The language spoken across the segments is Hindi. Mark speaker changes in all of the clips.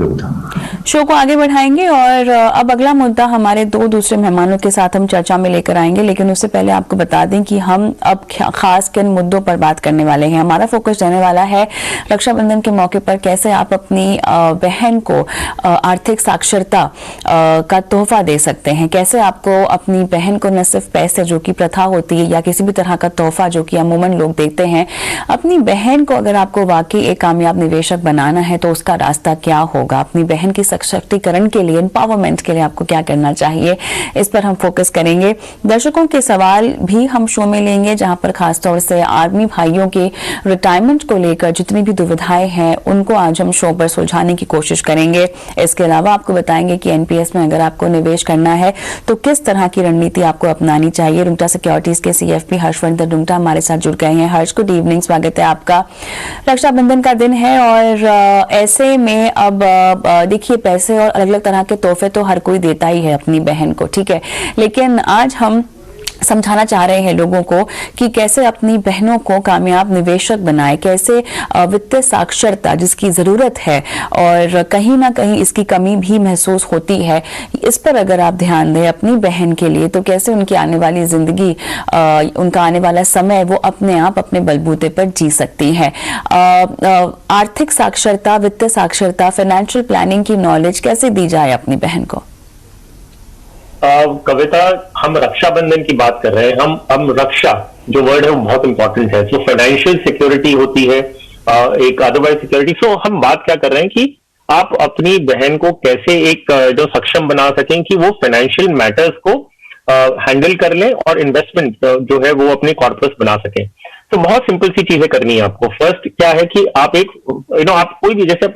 Speaker 1: वही था।
Speaker 2: शो को आगे बढ़ाएंगे और अब अगला मुद्दा हमारे दो दूसरे मेहमानों के साथ हम चर्चा में लेकर आएंगे, लेकिन उससे पहले आपको बता दें कि हम अब खास किन मुद्दों पर बात करने वाले हैं। हमारा फोकस रहने वाला है रक्षाबंधन के मौके पर कैसे आप अपनी बहन को आर्थिक साक्षरता का तोहफा दे सकते हैं, कैसे आपको अपनी बहन को न सिर्फ पैसे जो कि प्रथा होती है या किसी भी तरह का तोहफा जो कि अमूमन लोग देते हैं, अपनी बहन को अगर आपको वाकई एक कामयाब निवेशक बनाना है तो उसका रास्ता क्या होगा, अपनी बहन की सशक्तिकरण के लिए, एम्पावरमेंट के लिए आपको क्या करना चाहिए, इस पर हम फोकस करेंगे। दर्शकों के सवाल भी हम शो में लेंगे, जहां पर खासतौर से आर्मी भाइयों के रिटायरमेंट को लेकर जितनी भी दुविधाएं हैं उनको आज हम शो पर सुलझाने की कोशिश करेंगे। इसके अलावा आपको बताएंगे कि एनपीएस में अगर आपको निवेश करना है तो किस तरह की रणनीति आपको अपनानी चाहिए। रुंगटा सिक्योरिटीज के सीएफपी हर्षवर्धन रुंगटा हमारे साथ जुड़ गए हैं। हर्ष, गुड इवनिंग, स्वागत है आपका। रक्षाबंधन का दिन है और ऐसे में अब देखिए पैसे और अलग अलग तरह के तोहफे तो हर कोई देता ही है अपनी बहन को, ठीक है, लेकिन आज हम समझाना चाह रहे हैं लोगों को कि कैसे अपनी बहनों को कामयाब निवेशक बनाए, कैसे वित्तीय साक्षरता जिसकी जरूरत है और कहीं ना कहीं इसकी कमी भी महसूस होती है, इस पर अगर आप ध्यान दें अपनी बहन के लिए तो कैसे उनकी आने वाली जिंदगी, उनका आने वाला समय वो अपने आप अपने बलबूते पर जी सकती है। आर्थिक साक्षरता, वित्तीय साक्षरता, फाइनेंशियल प्लानिंग की नॉलेज कैसे दी जाए अपनी बहन को?
Speaker 3: कविता, हम रक्षाबंधन की बात कर रहे हैं। हम रक्षा जो वर्ड है वो बहुत इंपॉर्टेंट है। सो फाइनेंशियल सिक्योरिटी होती है एक अदरवाइज सिक्योरिटी। सो हम बात क्या कर रहे हैं कि आप अपनी बहन को कैसे एक जो सक्षम बना सकें कि वो फाइनेंशियल मैटर्स को हैंडल कर लें और इन्वेस्टमेंट जो है वो अपने कॉर्पस बना सकें। तो बहुत सिंपल सी चीजें करनी है आपको। फर्स्ट क्या है कि आप एक आप कोई भी जैसे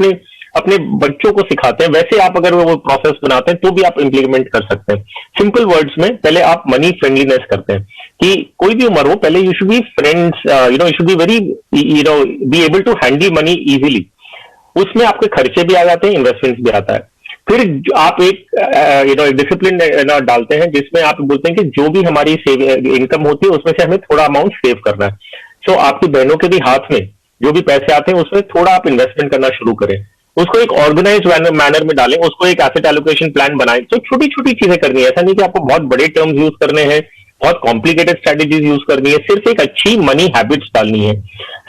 Speaker 3: अपने बच्चों को सिखाते हैं वैसे आप अगर वो प्रोसेस बनाते हैं तो भी आप इंप्लीमेंट कर सकते हैं। सिंपल वर्ड्स में पहले आप मनी फ्रेंडलीनेस करते हैं कि कोई भी उम्र हो, पहले you should be friends, you should be very be able to handle money easily. उसमें आपके खर्चे भी आ जाते हैं, इन्वेस्टमेंट्स भी आता है। फिर आप एक डिसिप्लिन डालते हैं जिसमें आप बोलते हैं कि जो भी हमारी इनकम होती है उसमें से हमें थोड़ा अमाउंट सेव करना है। सो आपकी बहनों के भी हाथ में जो भी पैसे आते हैं उसमें थोड़ा आप इन्वेस्टमेंट करना शुरू करें, उसको एक ऑर्गेनाइज मैनर में डालें, उसको एक एसेट एलोकेशन प्लान बनाएं। तो छोटी छोटी चीजें करनी है, ऐसा नहीं कि आपको बहुत बड़े टर्म्स यूज करने हैं, बहुत कॉम्प्लिकेटेड स्ट्रेटेजीज यूज करनी है, सिर्फ एक अच्छी मनी हैबिट्स डालनी है।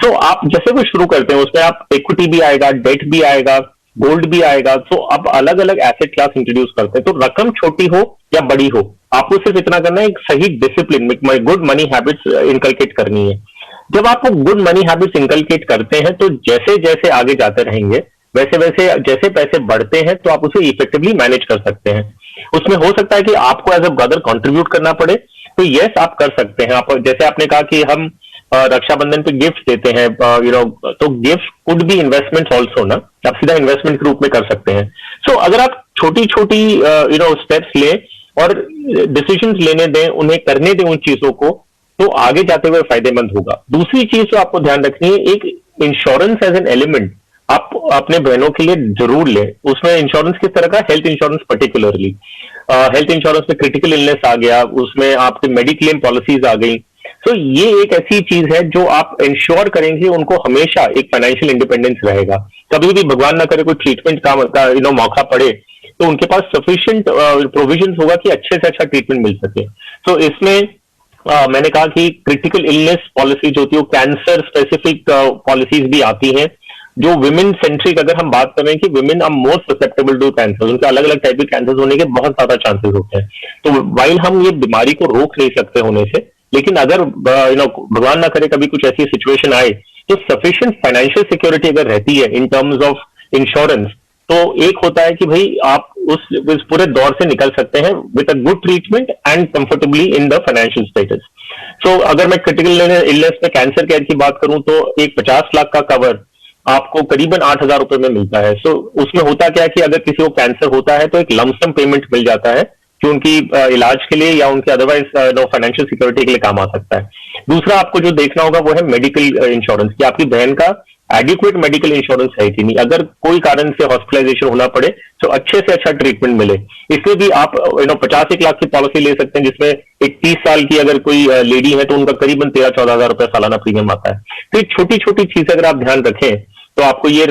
Speaker 3: तो आप जैसे कुछ शुरू करते हैं उसमें आप इक्विटी भी आएगा, डेट भी आएगा, गोल्ड भी आएगा। तो अब अलग अलग एसेट क्लास इंट्रोड्यूस करते हैं। तो रकम छोटी हो या बड़ी हो, आपको सिर्फ इतना करना है, एक सही discipline, good money habits inculcate करनी है। जब आप गुड मनी हैबिट्स इनकलकेट करते हैं तो जैसे जैसे आगे जाते रहेंगे वैसे वैसे जैसे पैसे बढ़ते हैं तो आप उसे इफेक्टिवली मैनेज कर सकते हैं। उसमें हो सकता है कि आपको एज अ ब्रदर कंट्रीब्यूट करना पड़े, तो यस आप कर सकते हैं। आप जैसे आपने कहा कि हम रक्षाबंधन पे गिफ्ट देते हैं, तो gift could be investment also ना, आप सीधा इन्वेस्टमेंट के रूप में कर सकते हैं। सो अगर आप छोटी छोटी स्टेप्स लें और डिसीजंस लेने दें, उन्हें करने दें उन चीजों को, तो आगे जाते हुए फायदेमंद होगा। दूसरी चीज जो आपको ध्यान रखनी है, एक इंश्योरेंस एज एन एलिमेंट आप अपने बहनों के लिए जरूर लें। उसमें इंश्योरेंस किस तरह का, health insurance particularly, health insurance में क्रिटिकल इलनेस आ गया, उसमें आपके मेडिक्लेम पॉलिसीज आ गई। तो ये एक ऐसी चीज है जो आप इंश्योर करेंगे उनको हमेशा एक फाइनेंशियल इंडिपेंडेंस रहेगा। कभी भी भगवान ना करे कोई ट्रीटमेंट का मौका पड़े तो उनके पास सफिशिएंट प्रोविजंस होगा कि अच्छे से अच्छा ट्रीटमेंट मिल सके। तो इसमें मैंने कहा कि क्रिटिकल इलनेस पॉलिसीज होती है, कैंसर स्पेसिफिक पॉलिसीज भी आती हैं जो विमेन सेंट्रिक, अगर हम बात कर रहे हैं कि women are more susceptible to cancer, उनके अलग अलग टाइप के कैंसर होने के बहुत ज्यादा चांसेस होते हैं। तो वाइल हम ये बीमारी को रोक नहीं सकते होने से, लेकिन अगर भगवान ना करे कभी कुछ ऐसी सिचुएशन आए तो सफिशिएंट फाइनेंशियल सिक्योरिटी अगर रहती है इन टर्म्स ऑफ इंश्योरेंस, तो एक होता है कि भाई आप उस पूरे दौर से निकल सकते हैं with a good treatment and comfortably in the financial status. So अगर मैं क्रिटिकल इलनेस में कैंसर केयर की बात करूं तो एक 50 लाख का कवर आपको करीबन 8,000 रुपए में मिलता है। सो उसमें होता क्या है कि अगर किसी को कैंसर होता है तो एक लमसम पेमेंट मिल जाता है जो उनकी इलाज के लिए या उनके अदरवाइज फाइनेंशियल सिक्योरिटी के लिए काम आ सकता है। दूसरा आपको जो देखना होगा वो है मेडिकल इंश्योरेंस, कि आपकी बहन का एडिक्वेट मेडिकल इंश्योरेंस है कि नहीं। अगर कोई कारण से हॉस्पिटलाइजेशन होना पड़े तो अच्छे से अच्छा ट्रीटमेंट मिले। इसमें भी आप 50 लाख की पॉलिसी ले सकते हैं जिसमें एक 30 साल की अगर कोई लेडी है तो उनका करीबन 13-14 हजार रुपए सालाना प्रीमियम आता है। तो ये छोटी छोटी चीजें अगर आप ध्यान रखें तो आपको ये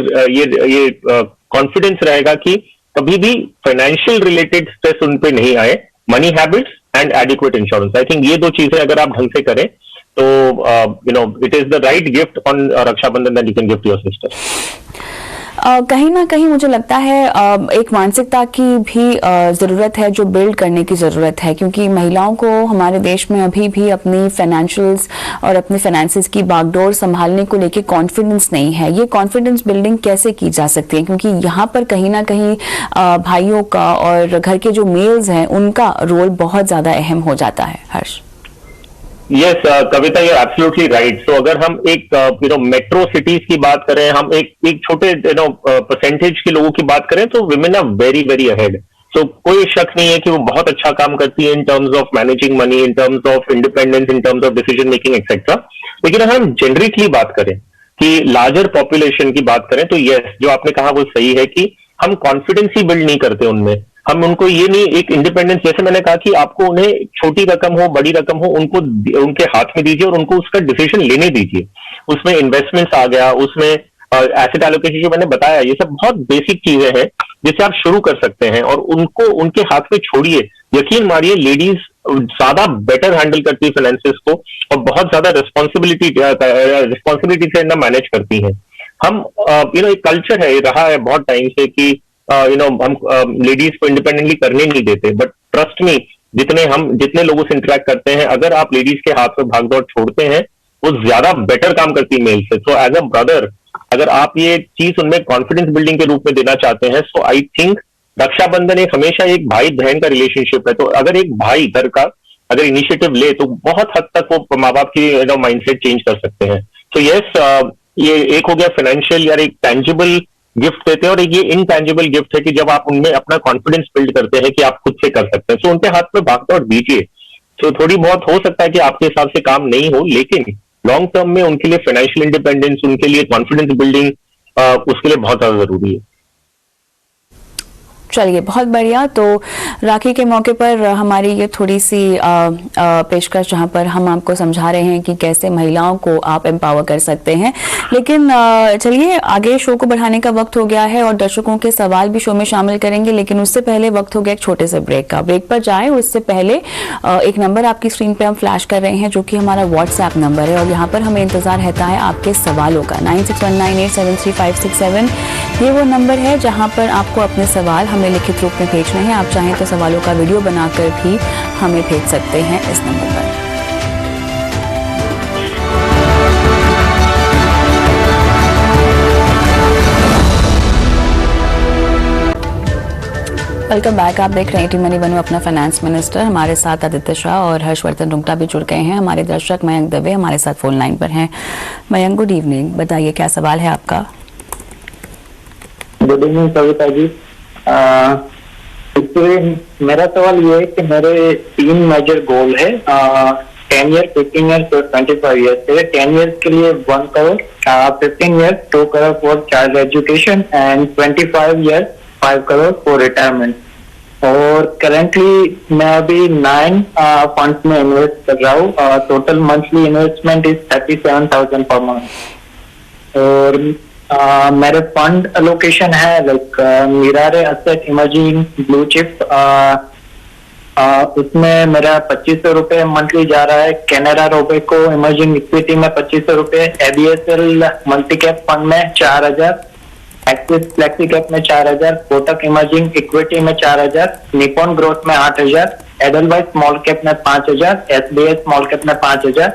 Speaker 3: कॉन्फिडेंस रहेगा कि कभी भी फाइनेंशियल रिलेटेड स्ट्रेस उन पे नहीं आए, money habits and adequate insurance. I think ये दो चीजें अगर आप ढंग से करें तो it is the right gift on Rakshabandhan that you can give to your sister.
Speaker 2: कहीं ना कहीं मुझे लगता है एक मानसिकता की भी ज़रूरत है जो बिल्ड करने की ज़रूरत है, क्योंकि महिलाओं को हमारे देश में अभी भी अपनी फाइनेंशियल्स और अपने फाइनेंसेस की बागडोर संभालने को लेके कॉन्फिडेंस नहीं है। ये कॉन्फिडेंस बिल्डिंग कैसे की जा सकती है, क्योंकि यहाँ पर कहीं ना कहीं भाइयों का और घर के जो मेल्स हैं उनका रोल बहुत ज़्यादा अहम हो जाता है। Harsh.
Speaker 3: Yes Kavita, you absolutely right. So अगर हम एक मेट्रो सिटीज की बात करें, हम एक छोटे परसेंटेज के लोगों की बात करें तो women are very very ahead. So कोई शक नहीं है कि वो बहुत अच्छा काम करती है in terms of managing money, in terms of independence, in terms of decision making etcetera. लेकिन अगर हम जेनरिकली बात करें कि लार्जर पॉपुलेशन की बात करें तो यस, जो आपने कहा वो सही है कि हम कॉन्फिडेंस ही बिल्ड नहीं करते उनमें। हम उनको ये नहीं, एक इंडिपेंडेंस, जैसे मैंने कहा कि आपको उन्हें छोटी रकम हो बड़ी रकम हो उनको उनके हाथ में दीजिए और उनको उसका डिसीजन लेने दीजिए। उसमें इन्वेस्टमेंट्स आ गया, उसमें एसेट एलोकेशन जो मैंने बताया, ये सब बहुत बेसिक चीजें हैं जिससे आप शुरू कर सकते हैं और उनको उनके हाथ में छोड़िए। यकीन मानिए लेडीज ज्यादा बेटर हैंडल करती है फाइनेंसेस को और बहुत ज्यादा रिस्पॉन्सिबिलिटी से ना मैनेज करती हैं। हम एक कल्चर है, रहा है बहुत टाइम से कि हम लेडीज को इंडिपेंडेंटली करने नहीं देते, बट ट्रस्ट मी, जितने लोगों से इंटरेक्ट करते हैं, अगर आप लेडीज के हाथ में भागदौड़ छोड़ते हैं वो ज्यादा बेटर काम करती है मेल से। तो एज अ ब्रदर अगर आप ये चीज उनमें कॉन्फिडेंस बिल्डिंग के रूप में देना चाहते हैं, सो आई थिंक रक्षाबंधन एक हमेशा एक भाई बहन का रिलेशनशिप है। तो अगर एक भाई घर का अगर इनिशिएटिव ले तो बहुत हद तक वो माँ बाप की माइंडसेट चेंज कर सकते हैं। तो यस, ये एक हो गया फाइनेंशियल या एक टैंजिबल गिफ्ट देते हैं, और एक ये इनटैंजिबल गिफ्ट है कि जब आप उनमें अपना कॉन्फिडेंस बिल्ड करते हैं कि आप खुद से कर सकते हैं, तो उनके हाथ में भागदौड़ दीजिए। तो थोड़ी बहुत हो सकता है कि आपके हिसाब से काम नहीं हो, लेकिन लॉन्ग टर्म में उनके लिए फाइनेंशियल इंडिपेंडेंस, उनके लिए कॉन्फिडेंस बिल्डिंग उसके लिए बहुत ज्यादा जरूरी है।
Speaker 2: चलिए, बहुत बढ़िया। तो राखी के मौके पर हमारी ये थोड़ी सी पेशकश जहाँ पर हम आपको समझा रहे हैं कि कैसे महिलाओं को आप एम्पावर कर सकते हैं। लेकिन चलिए आगे शो को बढ़ाने का वक्त हो गया है और दर्शकों के सवाल भी शो में शामिल करेंगे, लेकिन उससे पहले वक्त हो गया एक छोटे से ब्रेक का। ब्रेक पर जाए उससे पहले एक नंबर आपकी स्क्रीन पर हम फ्लैश कर रहे हैं जो कि हमारा व्हाट्सएप नंबर है, और यहाँ पर हमें इंतजार रहता है आपके सवालों का। 9619873567 ये वो नंबर है जहाँ पर आपको अपने सवाल हमें लिखित रूप में भेजने हैं। आप चाहें तो सवालों का वीडियो बनाकर भी हमें भेज सकते हैं इस नंबर पर। Welcome back. आप देख रहे हैं टी मनी बनू अपना फाइनेंस मिनिस्टर। हमारे साथ आदित्य शाह और हर्षवर्धन रुंगटा भी जुड़ गए हैं। हमारे दर्शक मयंक दवे हमारे साथ फोन लाइन पर हैं। Mayank, good evening. बताइए क्या सवाल है आपका?
Speaker 1: Good evening Kavita ji. मेरा सवाल ये है कि मेरे 3 मेजर गोल है, 10 ईयर, 15 ईयर्स और 25 ईयर्स है। 10 ईयर्स के लिए 1 crore, 15 years 2 crore for child education and 25 years 5 crore for retirement. और करेंटली मैं अभी 9 फंड्स में इन्वेस्ट कर रहा हूँ। टोटल मंथली इन्वेस्टमेंट इज 37,000 पर मंथ। और मेरे फंड एलोकेशन है like Mirae asset, emerging, blue chip. उसमें मेरा 2500 रुपये मंथली जा रहा है। कैनेरा रोबेको इमर्जिंग इक्विटी में 2500 रुपये, एबीएसएल मल्टी कैप फंड में 4000, एक्सिस फ्लेक्सी कैप में 4000, कोटक इमर्जिंग इक्विटी में 4000, निपॉन ग्रोथ में 8000, एडलवाइज स्मॉल कैप में 5000, एसबीआई स्मॉल कैप में 5000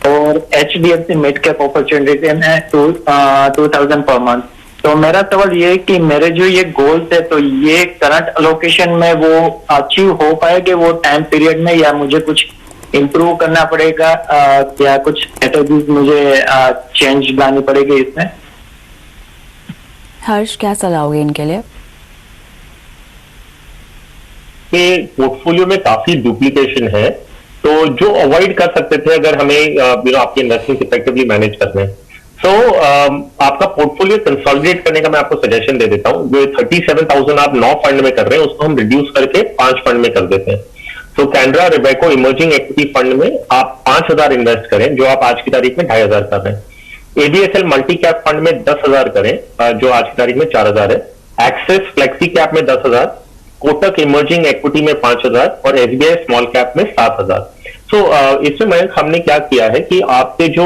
Speaker 1: और HDFC मिड कैप अपॉर्चुनिटी में 2000 पर मंथ। तो मेरा सवाल ये है कि मेरे जो ये गोल्स है तो ये करंट एलोकेशन में वो अचीव हो पाएंगे वो टाइम पीरियड में, या मुझे कुछ इम्प्रूव करना पड़ेगा, या कुछ स्ट्रेटेजीज मुझे चेंज लानी पड़ेगी इसमें?
Speaker 2: हर्ष, क्या सलाह होगी इनके लिए?
Speaker 3: पोर्टफोलियो में काफी डुप्लीकेशन है, तो जो अवॉइड कर सकते थे अगर हमें आपके इन्वेस्टमेंट इफेक्टिवली मैनेज करने हैं, तो आपका पोर्टफोलियो कंसोलिडेट करने का मैं आपको सजेशन दे देता हूं। जो 37,000 आप 9 फंड में कर रहे हैं उसको हम रिड्यूस करके 5 फंड में कर देते हैं। तो Canara Robeco emerging equity fund में आप 5,000 इन्वेस्ट करें, जो आप आज की तारीख में 2,500 कर रहे हैं। एबीएसएल मल्टी कैप फंड में 10,000 करें, जो आज की तारीख में 4,000 है। एक्सिस फ्लेक्सी कैप में 10,000, कोटक इमर्जिंग इक्विटी में 5,000 और एसबीआई स्मॉल कैप में 7,000। सो इसमें मयंक हमने क्या किया है कि आपके जो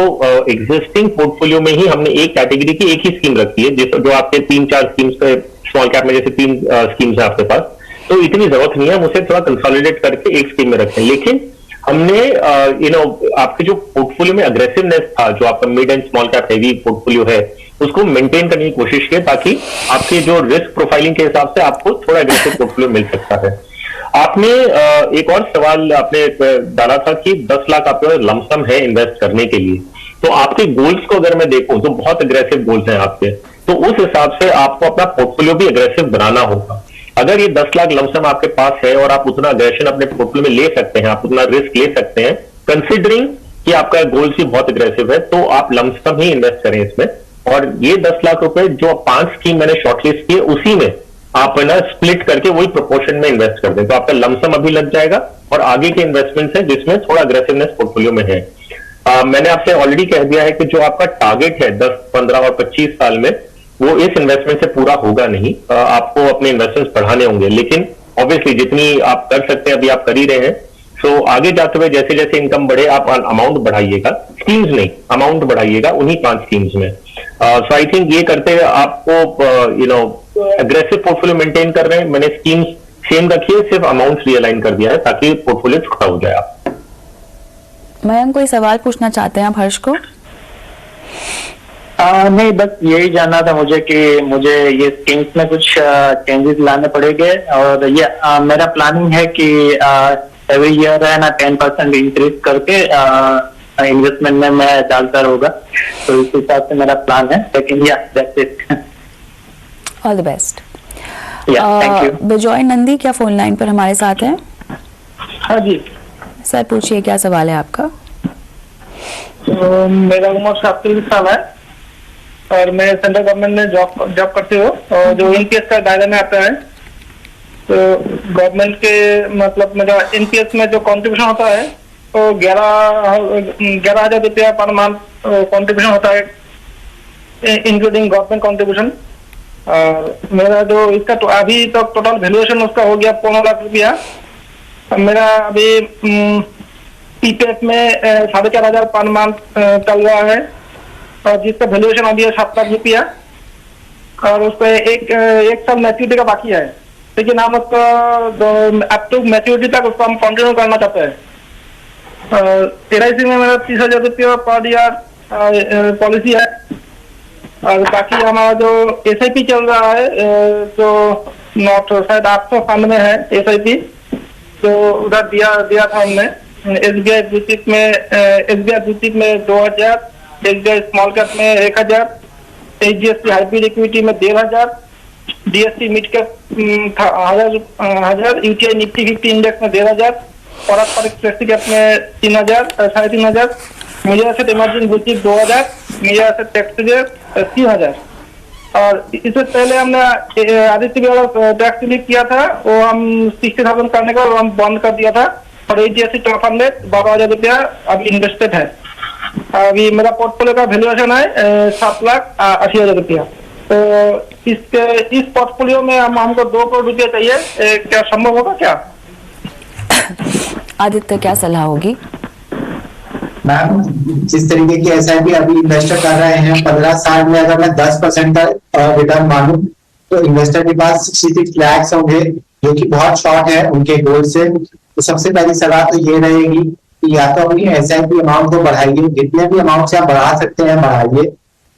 Speaker 3: एग्जिस्टिंग पोर्टफोलियो में ही हमने एक कैटेगरी की एक ही स्कीम रखी है, जो आपके 3-4 स्कीम्स पे स्मॉल कैप में जैसे 3 स्कीम्स है आपके पास, तो इतनी जरूरत नहीं है हम उसे थोड़ा कंसोलिडेट करके एक स्कीम में रखें। लेकिन हमने आपके जो पोर्टफोलियो में अग्रेसिवनेस था, जो आपका mid and small cap heavy portfolio है, उसको मेंटेन करने की कोशिश की ताकि आपके जो रिस्क प्रोफाइलिंग के हिसाब से आपको थोड़ा एग्रेसिव पोर्टफोलियो मिल सकता है। आपने एक और सवाल आपने डाला था कि 10 लाख आपके लमसम है इन्वेस्ट करने के लिए, तो आपके गोल्स को अगर मैं देखूं तो बहुत अग्रेसिव गोल्स हैं आपके, तो उस हिसाब से आपको अपना पोर्टफोलियो भी अग्रेसिव बनाना होगा। अगर ये 10 लाख लमसम आपके पास है और आप उतना अग्रेशन अपने पोर्टफोलियो में ले सकते हैं, आप उतना रिस्क ले सकते हैं, कंसिडरिंग कि आपका गोल्स भी बहुत अग्रेसिव है, तो आप लमसम ही इन्वेस्ट करें इसमें। और ये 10 लाख रुपए जो 5 स्कीम मैंने शॉर्टलिस्ट किए उसी में आप ना स्प्लिट करके वही प्रोपोर्शन में इन्वेस्ट कर दें, तो आपका लमसम अभी लग जाएगा और आगे के इन्वेस्टमेंट्स है जिसमें थोड़ा अग्रेसिवनेस पोर्टफोलियो में है। मैंने आपसे ऑलरेडी कह दिया है कि जो आपका टारगेट है 10, 15 और 25 साल में, वो इस इन्वेस्टमेंट से पूरा होगा नहीं। आपको अपने इन्वेस्टमेंट्स बढ़ाने होंगे, लेकिन ऑब्वियसली जितनी आप कर सकते हैं अभी आप कर ही रहे हैं। सो आगे जाते हुए जैसे जैसे इनकम बढ़े आप अमाउंट बढ़ाइएगा, स्कीम्स नहीं अमाउंट बढ़ाइएगा उन्हीं 5 स्कीम्स में। सो आई थिंक ये करते हुए आपको एग्रेसिव पोर्टफोलियो मेंटेन कर रहे हैं, मैंने स्कीम्स सेम रखी है, सिर्फ अमाउंट रियलाइन कर दिया है ताकि पोर्टफोलियो छोटा हो जाए। आप
Speaker 2: मयंक कोई सवाल पूछना चाहते हैं आप हर्ष को?
Speaker 1: नहीं, बस यही जानना था मुझे कि मुझे ये स्कीम्स में कुछ चेंजेस लाने पड़ेंगे, और ये मेरा प्लानिंग है कि एवरी ईयर है ना 10% इंक्रीज करके इन्वेस्टमेंट में मैं डालता रहूंगा, तो इस हिसाब से मेरा प्लान है। लेकिन या that's it.
Speaker 2: All the best.
Speaker 1: Thank you.
Speaker 2: Bijoy Nandi क्या फोन लाइन पर हमारे साथ हैं?
Speaker 4: हाँ जी
Speaker 2: सर पूछिए, क्या सवाल है आपका?
Speaker 4: तो मेरा उम्र 37 साल है और मैं सेंट्रल गवर्नमेंट में जॉब करती हूँ, और जो एनपीएस का दायरे में आता है, तो गवर्नमेंट के मतलब मेरा एनपीएस में जो कॉन्ट्रीब्यूशन होता है तो 11,000 रुपया पर मंथ कॉन्ट्रीब्यूशन होता है, इंक्लूडिंग गवर्नमेंट कॉन्ट्रीब्यूशन। और मेरा जो इसका तो अभी तक तो टोटल वैल्यूएशन उसका हो गया 15 लाख रुपया। मेरा अभी पीपीएफ में 4,500 पर मंथ चल रहा है, और जिसका वैल्यूएशन अभी है 7 लाख रुपया, और उस पर एक साल मैच्योरिटी का बाकी है, लेकिन हम उसको अप टू मैच्योरिटी तक उसको हम कंटिन्यू करना चाहते हैं। LIC में मेरा 30,000 रुपया पर ईयर पॉलिसी है, और बाकी हमारा जो SIP चल रहा है जो नॉट शायद 800 फंड में है SIP, तो उधर दिया था हमने। SBI ब्लूचिप में 2,000, SBI स्मॉल कैप में 1,000, HDFC हाइब्रिड इक्विटी में 1,500, DSC mid cap 1,000, UTI Nifty 50 index में 1,500, पारस्परिक फ्लेक्सी कैप में 3,000, 3,500, मीडिया एसेट इमर्जिंग ब्लूचिप 2,000, मीडिया एसेट टैक्स 3,000। और इससे पहले हमने आदित्य बिरला टैक्स रिलीफ किया था, वो हम 60,000 करने का हम बंद कर दिया था, और HDFC टॉप 100 12,000 रुपया अभी इन्वेस्टेड है। अभी मेरा पोर्टफोलियो का वैल्यूएशन है 7,80,000 रुपया। तो इस पोर्टफोलियो में हमको 2 करोड़ रुपया चाहिए, क्या संभव होगा क्या?
Speaker 2: आदित्य क्या सलाह होगी?
Speaker 5: मैम, जिस तरीके की SIP अभी इन्वेस्टर कर रहे हैं, 15 साल में अगर मैं 10% का रिटर्न मानूं तो इन्वेस्टर के पास 66 लाख होंगे, जो कि बहुत शॉर्ट है उनके गोल से। तो सबसे पहली सलाह तो ये रहेगी कि या तो अपनी SIP अमाउंट को बढ़ाइए, जितने भी अमाउंट से आप बढ़ा सकते हैं बढ़ाइए।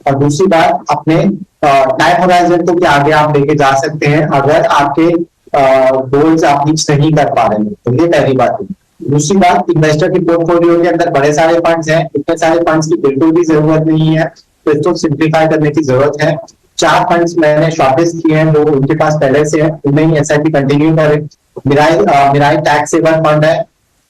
Speaker 5: और दूसरी बात, अपने टाइम होराइजन को भी आगे आप लेके जा सकते हैं अगर आपके गोल्स आप रीच नहीं कर पा रहे हैं, तो ये पहली बात है। दूसरी बात, इन्वेस्टर के पोर्टफोलियो के अंदर बड़े सारे फंड्स हैं, इतने सारे फंड्स की बिल्कुल भी जरूरत नहीं है, तो इसको सिंप्लीफाई करने की जरूरत है। 4 फंड्स मैंने शॉर्टलिस्ट किए हैं, जो उनके पास पहले से है, उनमें ही SIP कंटिन्यू करें। मिराई टैक्स सेवर फंड है,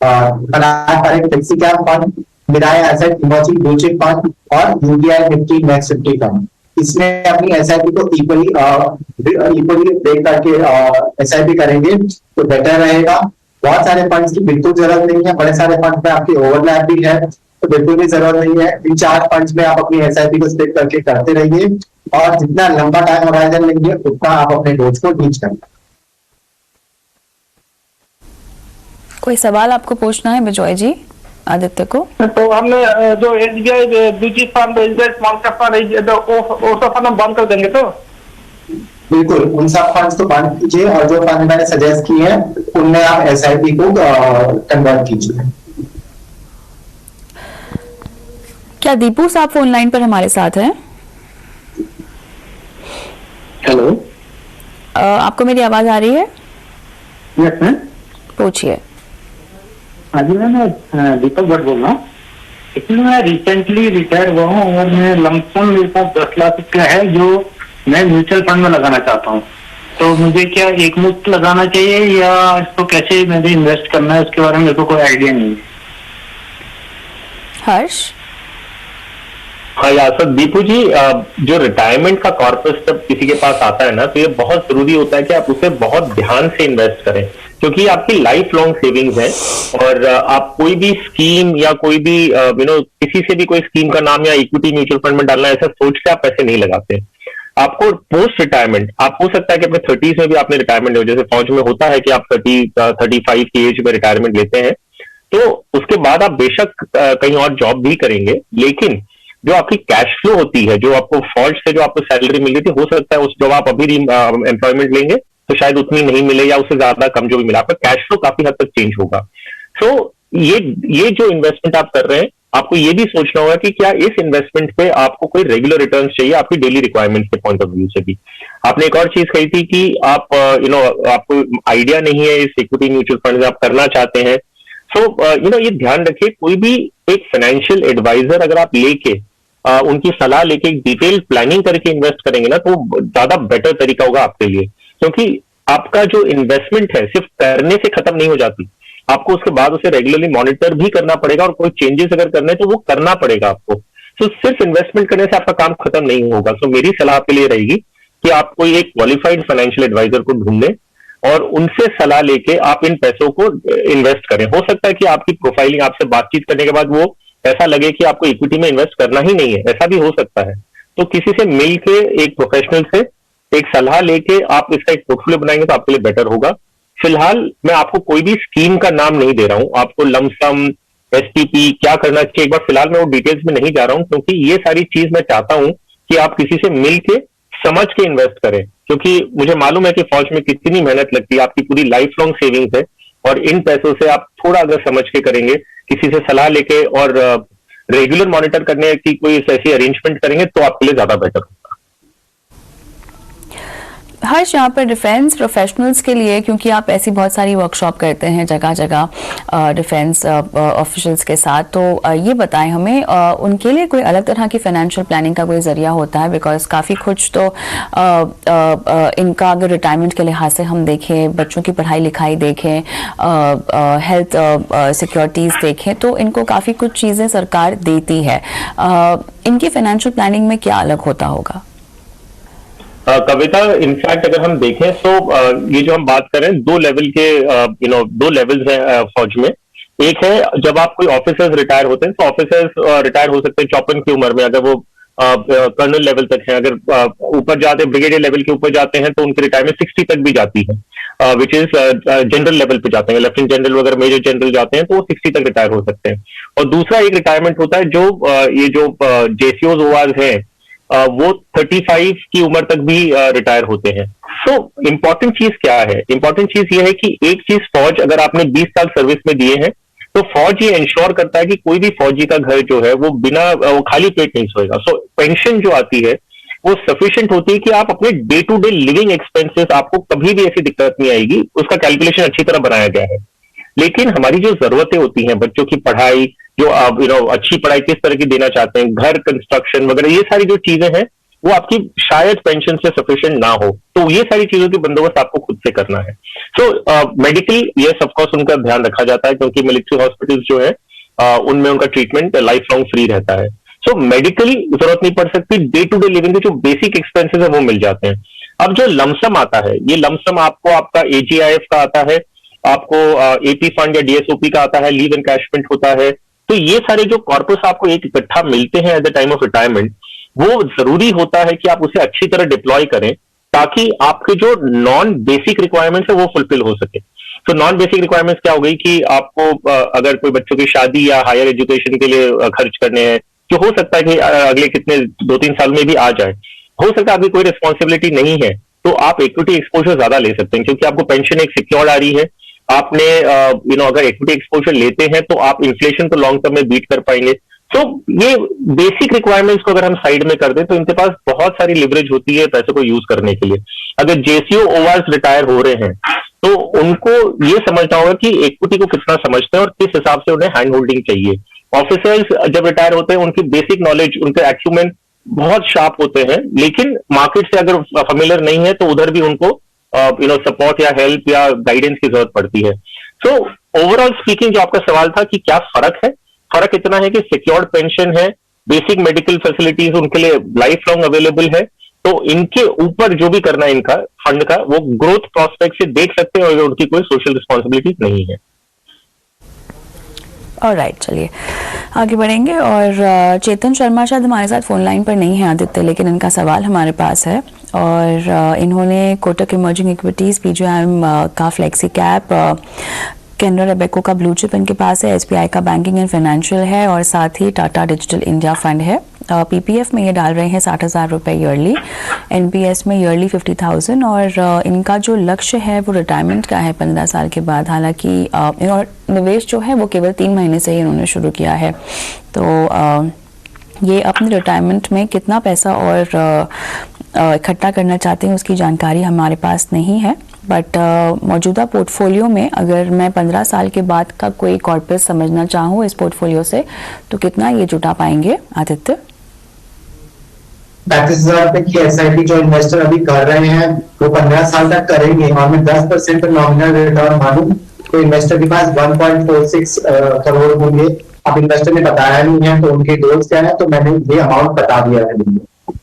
Speaker 5: पारस्परिक flexi cap fund, Mirae asset emerging blue chip fund और UTI निफ्टी नेक्स्ट 50 फंड। इसमें अपनी SIP को इक्वली ब्रेक करके SIP करेंगे तो बेटर रहेगा। बहुत सारे फंड्स की बिल्कुल जरूरत नहीं है, बड़े सारे फंड में आपकी ओवरलैप भी है, तो बिल्कुल भी जरूरत नहीं है। इन 4 फंड्स में आप अपनी SIP को स्प्लिट करके करते रहिए। और जितना लंबा टाइम होराइजन लेंगे उतना आप अपने गोल्स को रीच करेंगे।
Speaker 2: कोई सवाल आपको पूछना है विजय जी आदित्य को?
Speaker 4: तो हमने जो SBI mutual fund, SBI small cap fund, वो सब फंड हम बंद कर देंगे तो?
Speaker 5: बिल्कुल, उन सब फंड्स को बंद कीजिए और जो फंड मैंने सजेस्ट किए हैं उनमें आप एसआईपी को कन्वर्ट कीजिए।
Speaker 2: क्या दीपू साहब फोन लाइन पर हमारे साथ हैं?
Speaker 1: हेलो,
Speaker 2: आपको मेरी आवाज आ रही है?
Speaker 1: Yes ma'am.
Speaker 2: पूछिए।
Speaker 1: हाँ जी मैम, मैं दीपक भट्ट बोल रहा हूँ। एक्चुअली मैं रिसेंटली रिटायर हुआ हूँ और मैं लमसम मेरे पास 10 लाख का है जो मैं म्यूचुअल फंड में लगाना चाहता हूँ। तो मुझे क्या एक मुश्त लगाना चाहिए या इसको कैसे मुझे इन्वेस्ट करना है, उसके बारे में मेरे को कोई आइडिया नहीं है।
Speaker 2: हर्ष?
Speaker 3: हाँ यार दीपू जी, जो रिटायरमेंट का कॉर्पस जब किसी के पास आता है ना, तो ये बहुत जरूरी होता है कि आप उसे बहुत ध्यान से इन्वेस्ट करें, क्योंकि आपकी लाइफ लॉन्ग सेविंग्स है। और आप कोई भी स्कीम या कोई भी किसी से भी कोई स्कीम का नाम या इक्विटी म्यूचुअल फंड में डालना, ऐसा सोच के आप पैसे नहीं लगाते। आपको पोस्ट रिटायरमेंट, आप हो सकता है कि अपने 30s में भी आपने रिटायरमेंट ले, जैसे फौज में होता है कि आप 35 की एज में रिटायरमेंट लेते हैं, तो उसके बाद आप बेशक कहीं और जॉब भी करेंगे, लेकिन जो आपकी कैश फ्लो होती है, जो आपको फौज से जो आपको सैलरी मिल रही थी, हो सकता है उस जब आप अभी एम्प्लॉयमेंट लेंगे तो शायद उतनी नहीं मिले या उससे ज्यादा कम जो भी मिला, आपका कैश फ्लो काफी हद तक चेंज होगा। सो ये जो इन्वेस्टमेंट आप कर रहे हैं, आपको ये भी सोचना होगा कि क्या इस इन्वेस्टमेंट पे आपको कोई रेगुलर रिटर्न चाहिए आपकी डेली रिक्वायरमेंट के पॉइंट ऑफ व्यू से भी। आपने एक और चीज कही थी कि आप आपको आइडिया नहीं है इस इक्विटी म्यूचुअल फंड आप करना चाहते हैं। सो ये ध्यान रखिए, कोई भी एक फाइनेंशियल एडवाइजर अगर आप लेके उनकी सलाह लेके एक डिटेल प्लानिंग करके इन्वेस्ट करेंगे ना, तो ज्यादा बेटर तरीका होगा आपके लिए, क्योंकि आपका जो इन्वेस्टमेंट है सिर्फ करने से खत्म नहीं हो जाती, आपको उसके बाद उसे रेगुलरली मॉनिटर भी करना पड़ेगा और कोई चेंजेस अगर करने तो वो करना पड़ेगा आपको। तो सिर्फ इन्वेस्टमेंट करने से आपका काम खत्म नहीं होगा। सो मेरी सलाह आपके लिए रहेगी कि आप कोई एक क्वालिफाइड फाइनेंशियल एडवाइजर को ढूंढ लें और उनसे सलाह लेके आप इन पैसों को इन्वेस्ट करें। हो सकता है कि आपकी प्रोफाइलिंग, आपसे बातचीत करने के बाद वो ऐसा लगे कि आपको इक्विटी में इन्वेस्ट करना ही नहीं है, ऐसा भी हो सकता है। तो किसी से मिलके, एक प्रोफेशनल से एक सलाह लेके आप इसका एक पोर्टफोलियो बनाएंगे तो आपके लिए बेटर होगा। फिलहाल मैं आपको कोई भी स्कीम का नाम नहीं दे रहा हूं, आपको लमसम, एसटीपी क्या करना चाहिए, एक बार फिलहाल मैं वो डिटेल्स में नहीं जा रहा हूं, क्योंकि ये सारी चीज मैं चाहता हूं कि आप किसी से मिलके समझ के इन्वेस्ट करें, क्योंकि मुझे मालूम है कि फौज में कितनी मेहनत लगती है, आपकी पूरी लाइफ लॉन्ग सेविंग्स है, और इन पैसों से आप थोड़ा अगर समझ के करेंगे, किसी से सलाह लेके और रेगुलर मॉनिटर करने की कोई ऐसी अरेंजमेंट करेंगे तो आपके लिए ज्यादा बेटर होगा।
Speaker 2: हर्ष, यहाँ पर डिफेंस प्रोफेशनल्स के लिए, क्योंकि आप ऐसी बहुत सारी वर्कशॉप करते हैं जगह जगह डिफेंस ऑफिशियल्स के साथ, तो ये बताएं हमें उनके लिए कोई अलग तरह की फाइनेंशियल प्लानिंग का कोई जरिया होता है? बिकॉज काफ़ी कुछ तो इनका अगर रिटायरमेंट के लिहाज से हम देखें, बच्चों की पढ़ाई लिखाई देखें, हेल्थ सिक्योरिटीज़ देखें, तो इनको काफ़ी कुछ चीज़ें सरकार देती है। इनकी फाइनेंशियल प्लानिंग में क्या अलग होता होगा?
Speaker 3: कविता, इनफैक्ट अगर हम देखें तो ये जो हम बात कर रहे हैं, दो लेवल के दो लेवल्स हैं फौज में। एक है जब आप कोई ऑफिसर्स रिटायर होते हैं, तो ऑफिसर्स रिटायर हो सकते हैं 54 की उम्र में, अगर वो कर्नल लेवल तक है। अगर ऊपर जाते, ब्रिगेडियर लेवल के ऊपर जाते हैं, तो उनकी रिटायरमेंट 60 तक भी जाती है, विच इज जनरल लेवल पे जाते हैं, लेफ्टिनेंट जनरल वगैरह, मेजर जनरल जाते हैं तो वो 60 तक रिटायर हो सकते हैं। और दूसरा एक रिटायरमेंट होता है जो ये जो जेसीओज ओआर है, वो 35 की उम्र तक भी रिटायर होते हैं। सो इम्पोर्टेंट चीज क्या है? इम्पोर्टेंट चीज ये है कि एक चीज, फौज अगर आपने 20 साल सर्विस में दिए हैं, तो फौज ये इंश्योर करता है कि कोई भी फौजी का घर जो है वो वो खाली पेट नहीं सोएगा। सो पेंशन जो आती है वो सफिशिएंट होती है कि आप अपने day to day living expenses, आपको कभी भी ऐसी दिक्कत नहीं आएगी, उसका कैलकुलेशन अच्छी तरह बनाया गया है। लेकिन हमारी जो जरूरतें होती हैं, बच्चों की पढ़ाई, जो आप अच्छी पढ़ाई किस तरह की देना चाहते हैं, घर कंस्ट्रक्शन वगैरह, ये सारी जो चीजें हैं वो आपकी शायद पेंशन से सफिशिएंट ना हो, तो ये सारी चीजों की बंदोबस्त आपको खुद से करना है। सो मेडिकल, ये ऑफकोर्स उनका ध्यान रखा जाता है, क्योंकि मिलिट्री हॉस्पिटल्स जो है उनमें उनका ट्रीटमेंट लाइफ लॉन्ग फ्री रहता है। सो मेडिकली जरूरत नहीं पड़ सकती, डे टू डे लिविंग के जो बेसिक एक्सपेंसेस है वो मिल जाते हैं। अब जो लमसम आता है, ये लमसम आपको आपका एजीआईएफ का आता है, आपको एपी फंड या डीएसओपी का आता है, लीव एनकैशमेंट होता है। तो ये सारे जो कॉर्पस आपको एक इकट्ठा मिलते हैं at the time of retirement, वो जरूरी होता है कि आप उसे अच्छी तरह डिप्लॉय करें ताकि आपके जो नॉन बेसिक रिक्वायरमेंट्स है वो फुलफिल हो सके। तो नॉन बेसिक रिक्वायरमेंट्स क्या हो गई कि आपको अगर कोई बच्चों की शादी या हायर एजुकेशन के लिए खर्च करने हैं, जो हो सकता है कि अगले कितने 2-3 साल में भी आ जाए, हो सकता है आपकी कोई रिस्पॉन्सिबिलिटी नहीं है, तो आप इक्विटी एक्सपोजर ज्यादा ले सकते हैं क्योंकि आपको पेंशन एक सिक्योर्ड आ रही है। आपने अगर इक्विटी एक्सपोजर लेते हैं तो आप इन्फ्लेशन को लॉन्ग टर्म में बीट कर पाएंगे। तो ये बेसिक रिक्वायरमेंट्स को अगर हम साइड में कर दें तो इनके पास बहुत सारी लिवरेज होती है पैसे को यूज करने के लिए। अगर जेसीओ ओआर्स रिटायर हो रहे हैं तो उनको ये समझना होगा कि इक्विटी को कितना समझते हैं और किस हिसाब से उन्हें हैंड होल्डिंग चाहिए। ऑफिसर्स जब रिटायर होते हैं उनकी बेसिक नॉलेज, उनके एक्यूमेंट बहुत शार्प होते हैं, लेकिन मार्केट से अगर फेमिलियर नहीं है तो उधर भी उनको सपोर्ट या हेल्प या गाइडेंस की जरूरत पड़ती है। सो ओवरऑल स्पीकिंग जो आपका सवाल था कि क्या फर्क है, फर्क इतना है कि सिक्योर्ड पेंशन है, बेसिक मेडिकल फैसिलिटीज उनके लिए लाइफ लॉन्ग अवेलेबल है, तो इनके ऊपर जो भी करना है इनका फंड का वो ग्रोथ प्रोस्पेक्ट से देख सकते हैं और उनकी कोई सोशल रिस्पॉन्सिबिलिटी नहीं है।
Speaker 2: ऑलराइट, चलिए आगे बढ़ेंगे। और चेतन शर्मा शायद हमारे साथ फोन लाइन पर नहीं है आदित्य, लेकिन इनका सवाल हमारे पास है और इन्होंने कोटक इमर्जिंग इक्विटीज, पीजीआईएम का फ्लेक्सी कैप, कैनरा रेबेको का ब्लू चिप इनके पास है, एसबीआई का बैंकिंग एंड फाइनेंशियल है और साथ ही टाटा डिजिटल इंडिया फंड है। पीपीएफ में ये डाल रहे हैं 60,000 रुपये ईयरली, एनपीएस में ईयरली 50,000 और इनका जो लक्ष्य है वो रिटायरमेंट का है 15 साल के बाद। हालांकि और निवेश जो है वो केवल 3 महीने से ही इन्होंने शुरू किया है, तो ये अपने रिटायरमेंट में कितना पैसा और इकट्ठा करना चाहते हैं उसकी जानकारी हमारे पास नहीं है। बट मौजूदा पोर्टफोलियो में अगर मैं 15 साल के बाद का कोई कॉर्पस समझना चाहूँ इस पोर्टफोलियो से, तो कितना ये जुटा पाएंगे आदित्य?
Speaker 5: 35,000 रुपए की एसआईपी जो इन्वेस्टर अभी कर रहे हैं वो 15 साल तक करेंगे और मैं 10% नॉमिनल रिटर्न मानूं तो इन्वेस्टर के पास 1.46 करोड़ होंगे। अब इन्वेस्टर ने बताया नहीं है तो उनके गोल्स क्या है, तो मैंने ये अमाउंट बता दिया है।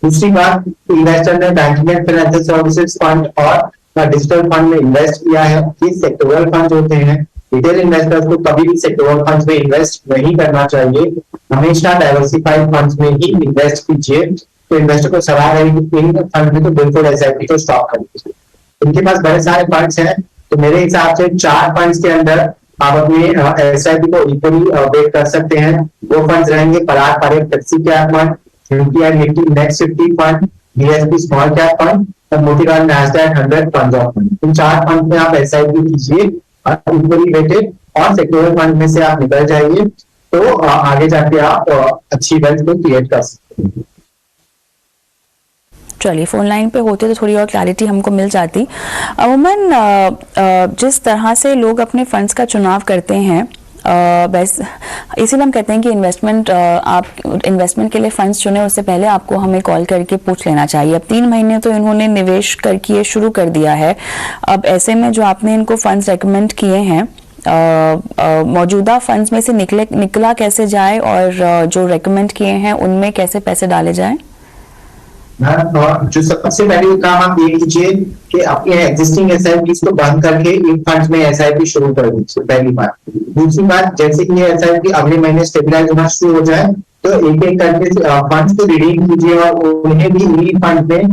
Speaker 5: दूसरी बात, इन्वेस्टर ने banking and financial services fund और डिजिटल फंड में इन्वेस्ट किया है। ये सेक्टोरल फंड होते हैं, रिटेल इन्वेस्टर्स को कभी भी सेक्टोरल फंड्स में इन्वेस्ट नहीं करना चाहिए, हमेशा डाइवर्सिफाइड फंड्स में ही इन्वेस्ट कीजिए। तो इन्वेस्टर को सलाह है कि इन फंड में तो बिल्कुल एसआईपी को स्टॉप कर दीजिए। इनके पास बड़े सारे फंड्स हैं, तो मेरे हिसाब से 4 फंड्स के अंदर आप अपने एसआईपी को इक्वली वेट कर सकते हैं। वो फंड्स रहेंगे Parag Parekh flexi cap fund, UTI Nifty next 50 fund, BSP small cap fund और Motilal Nasdaq 100 fund of fund. इन 4 फंड में आप एसआईपी कीजिए और इक्वली वेटेड और सेक्टोरल फंड में से आप निकल जाइए, तो आगे जाके आप अच्छी वेल्थ को क्रिएट कर सकते हैं।
Speaker 2: चलिए, फोन लाइन पे होते तो थोड़ी और क्लैरिटी हमको मिल जाती। अमूमन जिस तरह से लोग अपने फंड्स का चुनाव करते हैं, बस इसीलिए हम कहते हैं कि आप इन्वेस्टमेंट के लिए फंड्स चुने उससे पहले आपको हमें कॉल करके पूछ लेना चाहिए। अब 3 महीने तो इन्होंने निवेश करके ये शुरू कर दिया है। अब ऐसे में जो आपने इनको फंड्स रेकमेंड किए हैं, मौजूदा फंड्स में से निकला कैसे जाए और जो रेकमेंड किए हैं उनमें कैसे पैसे डाले जाएं?
Speaker 5: जो सबसे पहले काम आप ये कीजिए कि अपने एग्जिस्टिंग एसआईपी को बंद करके इन फंड्स में एसआईपी शुरू कर दीजिए, पहली बात। दूसरी बात, जैसे कि ये एसआईपी अगले महीने स्टेबलाइज होना शुरू हो जाए तो एक एक करके फंड्स को रिडीम कीजिए और उन्हें भी इन्हीं फंड में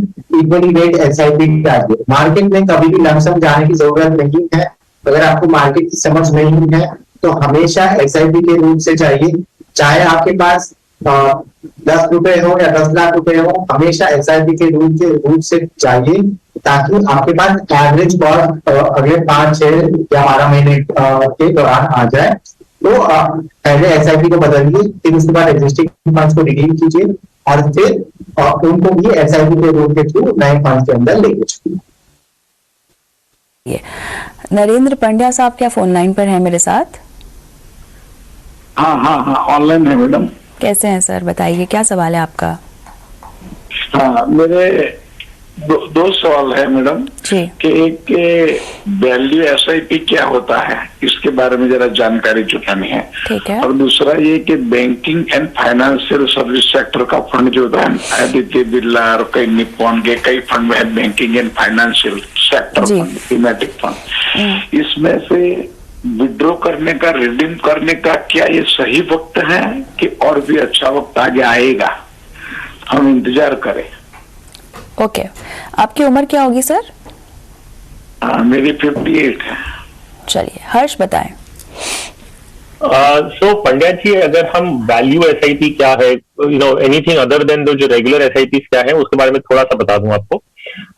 Speaker 5: इक्वली वेट एसआईपी डालिए। मार्केट में कभी भी लमसम जाने की जरूरत नहीं है। अगर आपको मार्केट की समझ नहीं है तो हमेशा एसआईपी के रूप से चाहिए, चाहे आपके पास 10 रुपए हो या 10 लाख रुपए हो, हमेशा एसआईपी के रूप से चाहिए ताकि आपके पास एवरेज कॉस्ट अगले 5, 6 या 12 महीने के दौरान आ जाए। तो पहले एसआईपी को बदलिए, फिर उसके बाद एग्जिस्टिंग फंड्स को रिडीम कीजिए और फिर उनको भी एसआईपी के रूप के थ्रू नए फंड्स के अंदर ले जाइए।
Speaker 2: नरेंद्र पंड्या साहब क्या फोन लाइन पर है मेरे साथ?
Speaker 6: हाँ ऑनलाइन है मैडम।
Speaker 2: कैसे हैं सर, बताइए क्या सवाल है आपका?
Speaker 6: हाँ, मेरे दो सवाल है मैडम
Speaker 2: जी।
Speaker 6: कि एक वैल्यू एसआईपी क्या होता है, इसके बारे में जरा जानकारी जुटानी है।
Speaker 2: ठीक है।
Speaker 6: और दूसरा ये कि banking and financial service sector का फंड जो होता है, आदित्य बिरला और कई निप्पॉन के कई फंड में है banking and financial sector fund, thematic fund, इसमें से विड्रॉ करने का, रिडीम करने का क्या ये सही वक्त है कि और भी अच्छा वक्त आगे आएगा? हम इंतजार करें।
Speaker 2: ओके, आपकी उम्र क्या होगी सर?
Speaker 6: मेरी 58 है।
Speaker 2: चलिए हर्ष बताएं।
Speaker 3: सो पंड्या जी, अगर हम वैल्यू एसआईपी क्या है, एनीथिंग अदर देन जो रेगुलर एसआईपी क्या है, उसके बारे में थोड़ा सा बता दूं आपको।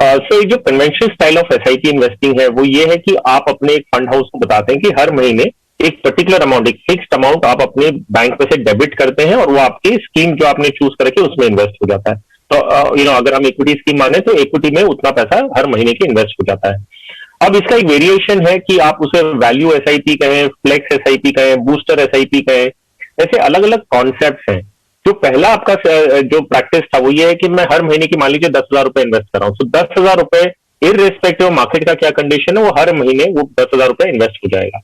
Speaker 3: सो जो conventional style of SIP investing है वो ये है कि आप अपने एक फंड हाउस को बताते हैं कि हर महीने एक पर्टिकुलर अमाउंट, एक फिक्स्ड अमाउंट आप अपने बैंक में से डेबिट करते हैं और वो आपकी स्कीम जो आपने चूज करके उसमें इन्वेस्ट हो जाता है। तो अगर हम इक्विटी स्कीम माने तो इक्विटी में उतना पैसा हर महीने के इन्वेस्ट हो जाता है। अब इसका एक वेरिएशन है कि आप उसे वैल्यू एसआईपी कहें, फ्लेक्स एसआईपी कहें, बूस्टर एसआईपी कहें, ऐसे अलग अलग कॉन्सेप्ट हैं। जो पहला आपका जो प्रैक्टिस था वो ये है कि मैं हर महीने की मान लीजिए 10,000 रुपए इन्वेस्ट कर रहा हूँ, तो 10,000 रुपए इररिस्पेक्टिव ऑफ मार्केट का क्या कंडीशन है, वो हर महीने वो 10,000 रुपए इन्वेस्ट हो जाएगा।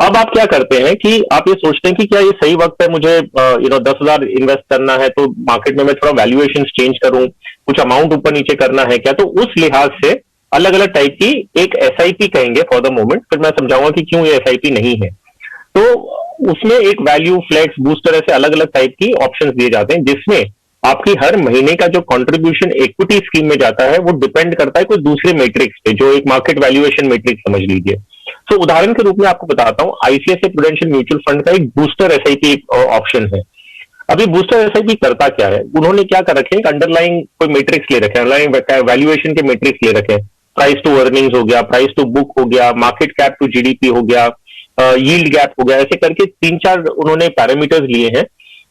Speaker 3: अब आप क्या करते हैं कि आप ये सोचते हैं कि क्या ये सही वक्त है मुझे 10,000 इन्वेस्ट करना है, तो मार्केट में मैं थोड़ा वैल्यूएशन चेंज करूं, कुछ अमाउंट ऊपर नीचे करना है क्या। तो उस लिहाज से अलग अलग टाइप की एक एसआईपी कहेंगे फॉर द मोमेंट, फिर मैं समझाऊंगा कि क्यों ये एसआईपी नहीं है। तो उसमें एक वैल्यू, फ्लेक्स, बूस्टर ऐसे अलग अलग टाइप की ऑप्शंस दिए जाते हैं, जिसमें आपकी हर महीने का जो कंट्रीब्यूशन इक्विटी स्कीम में जाता है वो डिपेंड करता है कोई दूसरे मैट्रिक्स पे, जो एक मार्केट वैल्यूएशन मैट्रिक्स समझ लीजिए। तो उदाहरण के रूप में आपको बताता हूं, आईसीआईसीआई प्रूडेंशियल म्यूचुअल फंड का एक बूस्टर एसआईपी ऑप्शन है। अभी बूस्टर एसआईपी करता क्या है, उन्होंने क्या कर रखे हैं, अंडरलाइंग कोई मैट्रिक्स ले रखे हैं, अंडरलाइंग वैल्यूएशन के मैट्रिक्स ले रखे हैं। प्राइस टू अर्निंग्स हो गया, प्राइस टू बुक हो गया, मार्केट कैप टू जीडीपी हो गया, यील्ड गैप हो गया, ऐसे करके 3-4 उन्होंने पैरामीटर्स लिए हैं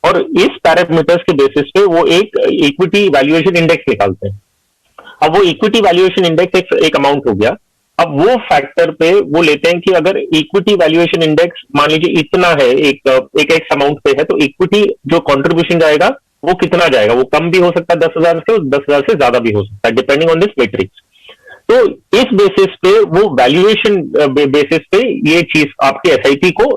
Speaker 3: और इस पैरामीटर्स के बेसिस पे वो एक इक्विटी वैल्यूएशन इंडेक्स निकालते हैं। अब वो इक्विटी वैल्यूएशन इंडेक्स एक अमाउंट हो गया। अब वो फैक्टर पे वो लेते हैं कि अगर इक्विटी वैल्यूएशन इंडेक्स मान लीजिए इतना है, एक एक्स अमाउंट पे है, तो इक्विटी जो कंट्रीब्यूशन जाएगा वो कितना जाएगा, वो कम भी हो सकता है 10,000 से, और 10,000 से ज्यादा भी हो सकता है, डिपेंडिंग ऑन दिस मैट्रिक्स। तो इस बेसिस पे, वो वैल्यूएशन बेसिस पे ये चीज आपके एसआईपी को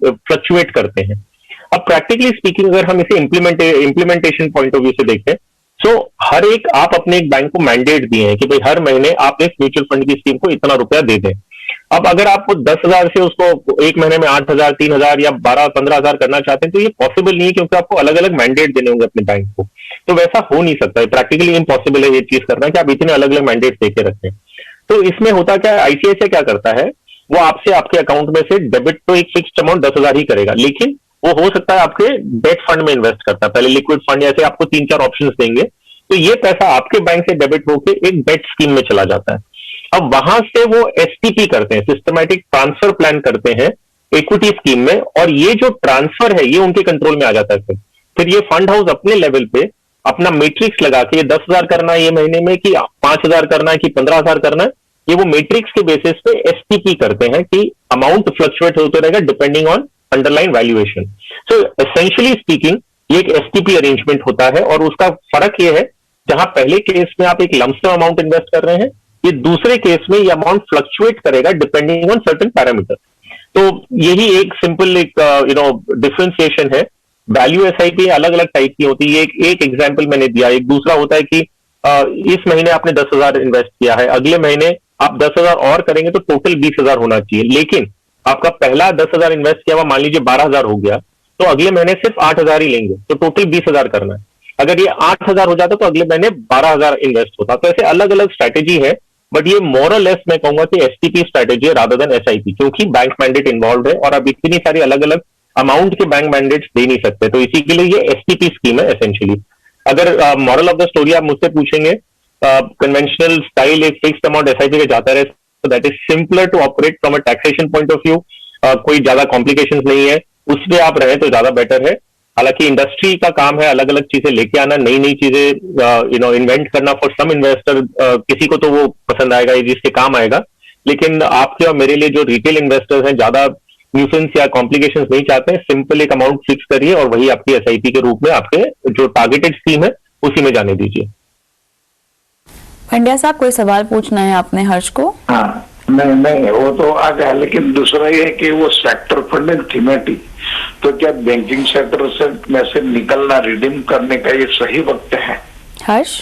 Speaker 3: फ्लक्चुएट करते हैं। अब प्रैक्टिकली स्पीकिंग अगर हम इसे इम्प्लीमेंटेशन पॉइंट ऑफ व्यू से देखें, तो हर एक आप अपने एक बैंक को मैंडेट दिए हैं कि भाई हर महीने आप इस म्यूचुअल फंड की स्कीम को इतना रुपया दे दें। अब अगर आप 10,000 से उसको एक महीने में 8,000, 3,000 या 12-15,000 करना चाहते हैं, तो ये पॉसिबल नहीं है, क्योंकि आपको अलग अलग मैंडेट देने होंगे अपने बैंक को। तो वैसा हो नहीं सकता है, प्रैक्टिकली इम्पॉसिबल है ये चीज करना कि आप इतने अलग अलग मैंडेट देके रखें। तो इसमें होता क्या है, आईसीआईसीआई क्या करता है, वो आपसे आपके अकाउंट में से डेबिट तो एक फिक्स्ड अमाउंट 10,000 ही करेगा, लेकिन वो हो सकता है आपके डेट फंड में इन्वेस्ट करता है, पहले लिक्विड फंड, ऐसे आपको 3-4 ऑप्शंस देंगे। तो ये पैसा आपके बैंक से डेबिट होकर एक डेट स्कीम में चला जाता है। अब वहां से वो एसटीपी करते हैं, सिस्टमैटिक ट्रांसफर प्लान करते हैं इक्विटी स्कीम में, और ये जो ट्रांसफर है ये उनके कंट्रोल में आ जाता है। फिर ये फंड हाउस अपने लेवल पे अपना मैट्रिक्स लगा के 10,000 करना है ये महीने में, कि 5,000 करना है, कि 15,000 करना है, ये वो मैट्रिक्स के बेसिस पे एसटीपी करते हैं कि अमाउंट फ्लक्चुएट होते रहेगा depending on underline valuation. So essentially speaking ये एक एसटीपी अरेंजमेंट होता है, और उसका फर्क ये है, जहां पहले केस में आप एक लमसम अमाउंट इन्वेस्ट कर रहे हैं, ये दूसरे केस में ये अमाउंट फ्लक्चुएट करेगा डिपेंडिंग ऑन सर्टेन पैरामीटर। तो यही एक सिंपल एक डिफरेंशिएशन है। वैल्यू एसआईपी अलग अलग टाइप की होती है, एक एग्जांपल मैंने दिया। एक दूसरा होता है कि इस महीने आपने 10,000 इन्वेस्ट किया है, अगले महीने आप 10,000 और करेंगे तो टोटल 20,000 होना चाहिए, लेकिन आपका पहला 10,000 इन्वेस्ट किया हुआ मान लीजिए 12,000 हो गया, तो अगले महीने सिर्फ 8,000 ही लेंगे, तो टोटल 20,000 करना है। अगर ये 8,000 हो जाता तो अगले महीने 12,000 इन्वेस्ट होता। तो ऐसे अलग अलग स्ट्रैटेजी है, बट ये मोर और लेस मैं कहूंगा कि एसटीपी स्ट्रैटेजी है रादर देन एसआईपी, क्योंकि बैंक मैंडेट इन्वॉल्व है और अब इतनी सारी अलग अलग अमाउंट के बैंक मैंडेट्स दे नहीं सकते, तो इसी के लिए ये एसटीपी स्कीम है एसेंशियली। अगर मॉरल ऑफ द स्टोरी आप मुझसे पूछेंगे, कन्वेंशनल स्टाइल एक फिक्स्ड अमाउंट एसआईपी के जाता रहे, so that is simpler to operate from a taxation point of view। कोई ज्यादा कॉम्प्लिकेशंस नहीं है, उसमें आप रहे तो ज्यादा बेटर है। हालांकि इंडस्ट्री का काम है अलग अलग चीजें लेके आना, नई नई चीजें इन्वेंट करना। फॉर सम इन्वेस्टर किसी को तो वो पसंद आएगा, ये जिसके काम आएगा, लेकिन आपके और मेरे लिए जो रिटेल इन्वेस्टर्स हैं ज्यादा न्यूसेंस या कॉम्प्लिकेशंस नहीं चाहते हैं, सिंपल एक अमाउंट फिक्स करिए और वही आपकी एसआईपी के रूप में आपके जो टारगेटेड स्कीम है उसी में जाने दीजिए।
Speaker 2: पंड्या साहब, कोई सवाल पूछना है आपने हर्ष को?
Speaker 6: हाँ, नहीं वो तो आ गया, लेकिन दूसरा ये है कि वो सेक्टर फंड है थीमेटिक, तो क्या बैंकिंग सेक्टर से में से निकलना, रिडीम करने का ये सही वक्त है?
Speaker 2: हर्ष?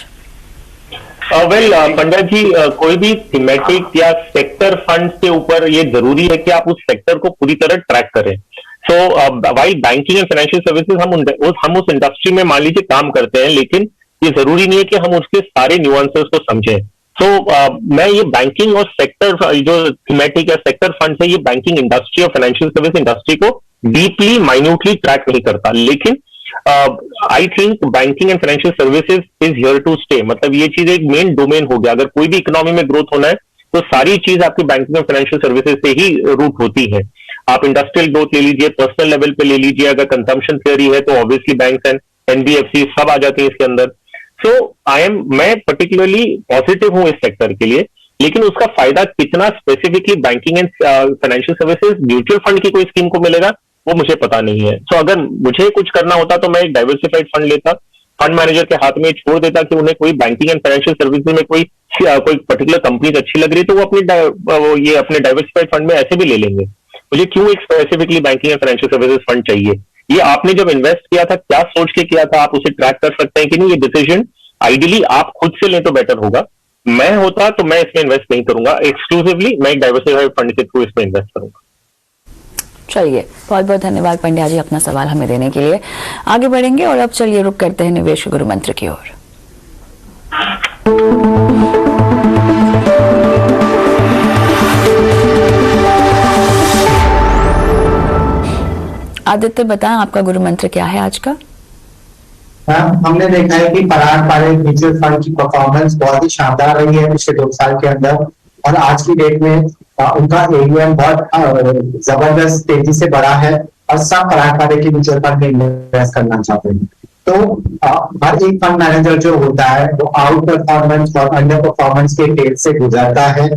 Speaker 3: वेल पंड्या जी, कोई भी थीमेटिक या सेक्टर फंड के ऊपर ये जरूरी है कि आप उस सेक्टर को पूरी तरह ट्रैक करें। So while banking and financial services हम उस इंडस्ट्री में मान लीजिए काम करते हैं, लेकिन ये जरूरी नहीं है कि हम उसके सारे न्यूआंसेस को समझें। तो मैं ये बैंकिंग और सेक्टर जो थीमेटिक या सेक्टर फंड है, ये बैंकिंग इंडस्ट्री और फाइनेंशियल सर्विस इंडस्ट्री को डीपली माइन्यूटली ट्रैक नहीं करता, लेकिन I think banking and financial services is here to stay. मतलब ये चीज एक मेन डोमेन हो गया। अगर कोई भी इकोनॉमी में ग्रोथ होना है तो सारी चीज आपकी बैंकिंग और फाइनेंशियल सर्विसेज से ही रूट होती है। आप इंडस्ट्रियल ग्रोथ ले लीजिए, पर्सनल लेवल पे ले लीजिए, अगर कंजम्पशन थियरी है तो ऑब्वियसली बैंक्स एंड एनबीएफसी सब आ जाती है इसके अंदर। सो मैं पर्टिकुलरली पॉजिटिव हूं इस सेक्टर के लिए, लेकिन उसका फायदा कितना specifically banking and financial services mutual fund की कोई स्कीम को मिलेगा वो मुझे पता नहीं है। सो अगर मुझे कुछ करना होता तो मैं एक डाइवर्सिफाइड फंड लेता, फंड मैनेजर के हाथ में छोड़ देता कि उन्हें कोई बैंकिंग एंड फाइनेंशियल सर्विसेज में कोई पर्टिकुलर कंपनी अच्छी लग रही तो वो अपने डाइवर्सिफाइड फंड में ऐसे भी ले लेंगे। मुझे क्यों एक specifically banking and financial services fund चाहिए? ये आपने जब इन्वेस्ट किया था क्या सोच के किया था? आप उसे ट्रैक कर सकते हैं कि नहीं? ये डिसीजन आइडियली आप खुद से लें तो बेटर होगा। मैं होता तो मैं इसमें इन्वेस्ट नहीं करूंगा, एक्सक्लूसिवली मैं एक डाइवर्सिफाइड फंड के थ्रू इसमें इन्वेस्ट करूंगा।
Speaker 2: चलिए, बहुत बहुत धन्यवाद पंड्या जी अपना सवाल हमें देने के लिए। आगे बढ़ेंगे और अब चलिए रुक करते हैं निवेश गुरु मंत्र की ओर। आदित्य बताएं आपका गुरु मंत्र क्या है आज का?
Speaker 5: हमने देखा है कि पारंपरिक म्यूचुअल फंड की परफॉर्मेंस बहुत ही शानदार रही है पिछले 2 साल के अंदर, और आज की डेट में उनका एयूएम बहुत जबरदस्त तेजी से बढ़ा है और सब पारंपरिक म्यूचुअल फंड में इन्वेस्ट करना चाहते हैं। तो हर एक फंड मैनेजर जो होता है वो आउट परफॉर्मेंस और अंडर परफॉर्मेंस के फेज से गुजरता है।